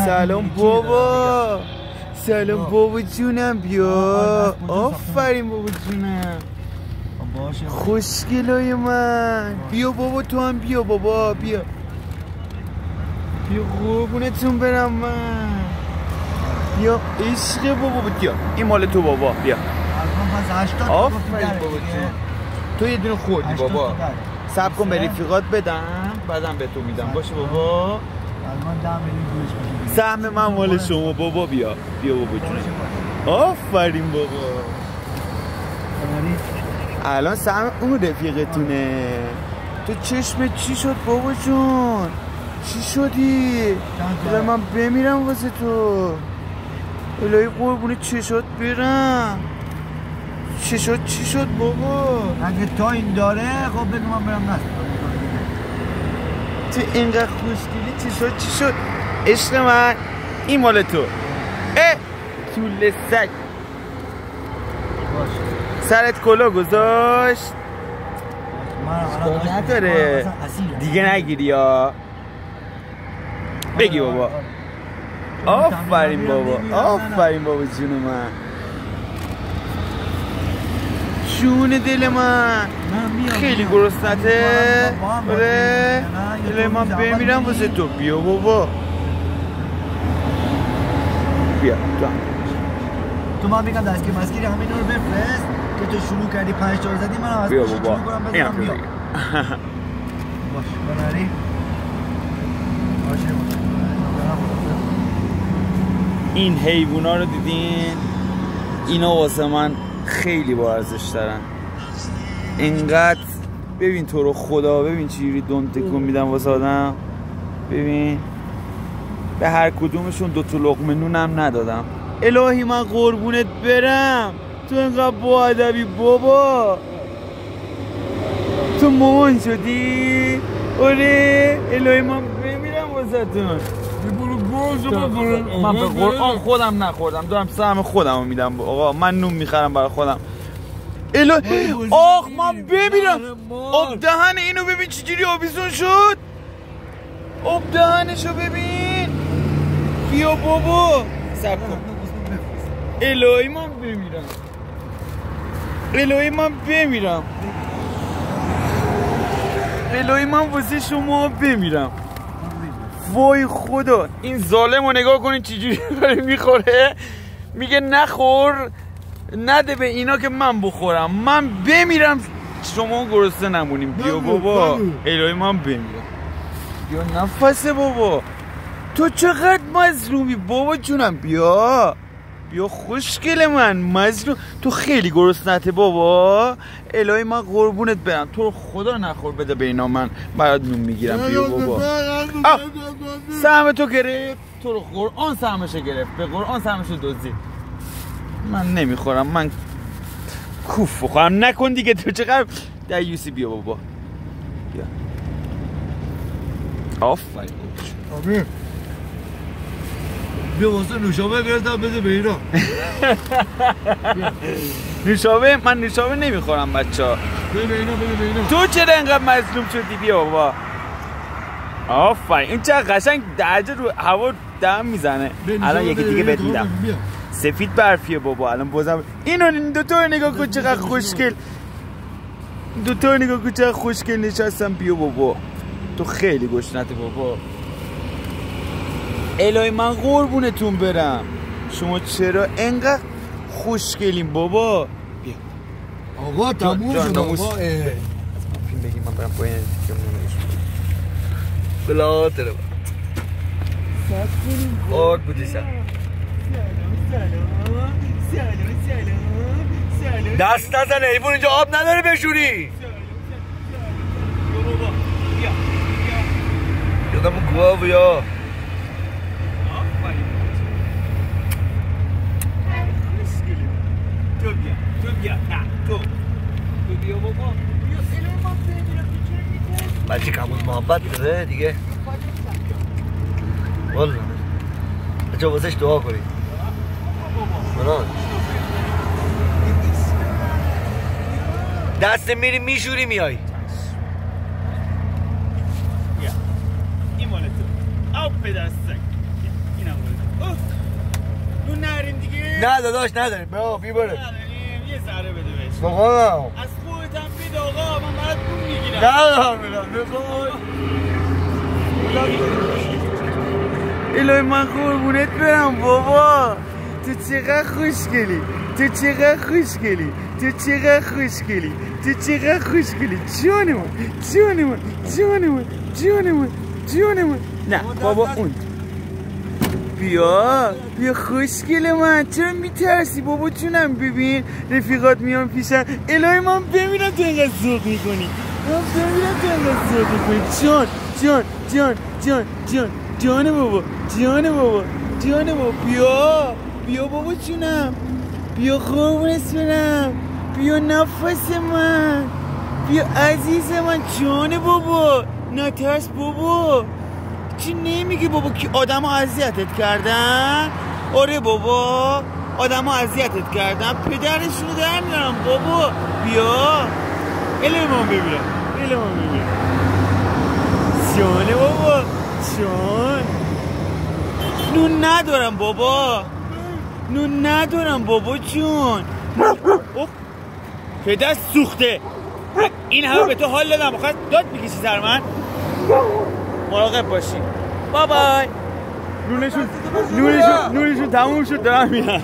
سلام بابا. سلام بابا جونم. بیا. آفرین بابا جونم. خوشگلای من. بیا بابا تو هم بیا بابا. بیا بیا قربونتون برم من. بیا عشق بابا. بیا این مال تو بابا. بیا آفرین بابا جون. تو یه دونه خوردی بابا. صبر کن به رفیقات بدم بعدم به تو میدم. باشه بابا. سهم من مال شما بابا. بیا بیا بابا جون. آفرین بابا. الان سهم اون رفیقتونه. تو چشم چی شد بابا جون؟ چی شدی؟ من بمیرم واسه تو. الهی قربونه چشات برم. چشات چی شد بابا؟ اگه تا این داره خب بگو من برم نست. تو اینقدر خوشگلی چشات چی شد؟ عشق من این مال تو. طول سگ. سرت کلا گذاشت. اشکال نداره دیگه نگیری یا بگی بابا. آفرین بابا. آفرین بابا جون من. جون دل من. خیلی گرسنته. بره الهی من بمیرم واسه تو. بیا بابا. بیا تو من میگم دستگیر مسگیری همین رو بفرست که تو شروع کردی 5 تا زدی من از بیا بابا. بیا باش بناری باشه. این حیوونا رو دیدین؟ اینا واسه من خیلی با ارزش دارن. اینقدر ببین تو رو خدا. ببین چجوری دم تکون میدم واسه آدم. ببین به هر کدومشون 2 تا لقمه نونم ندادم. الهی من قربونت برم. تو اینقدر با ادبی بابا. تو مامان شدی؟ آره الهی من بمیرم واسه تون. من به قرآن خودم نخوردم. دارم سهم خودم رو میدم. آقا من نون میخرم برای خودم. آخ من بمیرم. آب دهن اینو ببین چجوری آویزون شد. آب دهنشو ببین. بیا بابا. صبر کن. الهی من بمیرم. الهی من بمیرم. الهی من واسه شما بمیرم. وای خدا. این ظالم رو نگاه کنین چجوری داره میخوره. میگه نخور نده به اینا که من بخورم. من بمیرم شما گرسنه نمونیم. بیا بابا. الهی من بمیرم. بیا نفسه بابا. تو چقدر مظلومی بابا جونم. بیا بیا خوشگل من. مظلوم تو خیلی گرسنته بابا. الهی من قربونت برم. تو رو خدا نخور بده به اینا. من برات نون میگیرم. بیا بابا. سهم تو گرفت. تو رو قرآن سهمشو گرفت. به قرآن سهمشو دزدید. من نمیخورم. من کوف بخورم. نکن دیگه. تو چقدر دیوسی. بیا بابا. بیا آفرین. آمین. بیا واسه نوشابه گرفتم بده به اینا. نوشابه؟ من نوشابه نمیخورم بچه‌ها. بده به اینا. بده به اینا. تو چرا اینقدر مظلوم شدی؟ بیا بابا. آفرین. این چقدر قشنگ درجه رو هوا دم میزنه. الان یکی دیگه بهت میدم. سفید برفیه بابا. الان بازم اینو دوتا نگاه کن چقدر خوشگل. دوتا نگاه کن چقدر خوشگل نشستم. بیا بابا. تو خیلی گشنته بابا. الهی من قربونتون برم. شما چرا انقدر خوشگلین بابا. بیا آقا تموم شد بابا. فیلم بگیم من برم پایین بلا تره اور بودی سلام. دست نزن حیوان اینجا آب نداره بشوری. یادم گواه بیا. تو بیا بابا. بچه کمون محبت داره دیگه. والله بچه واسش دعا کنید. دست میری میشوری میای. بیا این مال تو. آب به دستک. اینم نه داداش نداریم بابا بی بره یه ذره بده بهش بابا از خودت هم بده آقا من برات پول میگیرم نه الهی من قربونت برم بابا تو چقدر خوشگلی تو چقدر خوشگلی تو چقدر خوشگلی تو چقدر خوشگلی جانمون جانمون جانمون جانمون جانمون نه بابا اون بیا بیا خوشگل من چرا میترسی بابا جونم ببین رفیقات میان پیشم الهی من بمیرم تو اینقدر ذوق میکنی من بمیرم تو اینقدر ذوق میکنی جان جان جان جان جان جان بابا جان بابا جان بابا بیا بیا بابا جونم بیا قربونت برم بیا نفس من بیا عزیز من جان بابا نترس بابا چی نمیگی بابا که آدم ها اذیتت کردن؟ آره بابا آدم ها اذیتت کردن پدرشونو در میارم بابا بیا الهی ببینم الهی ببینم جانه بابا جان نون ندارم بابا نون ندارم بابا جون پدر سوخته این همه به تو حال دادم بخواست داد میکشی سر من مراقب باشی بابای نونشون تموم شد دارم میرن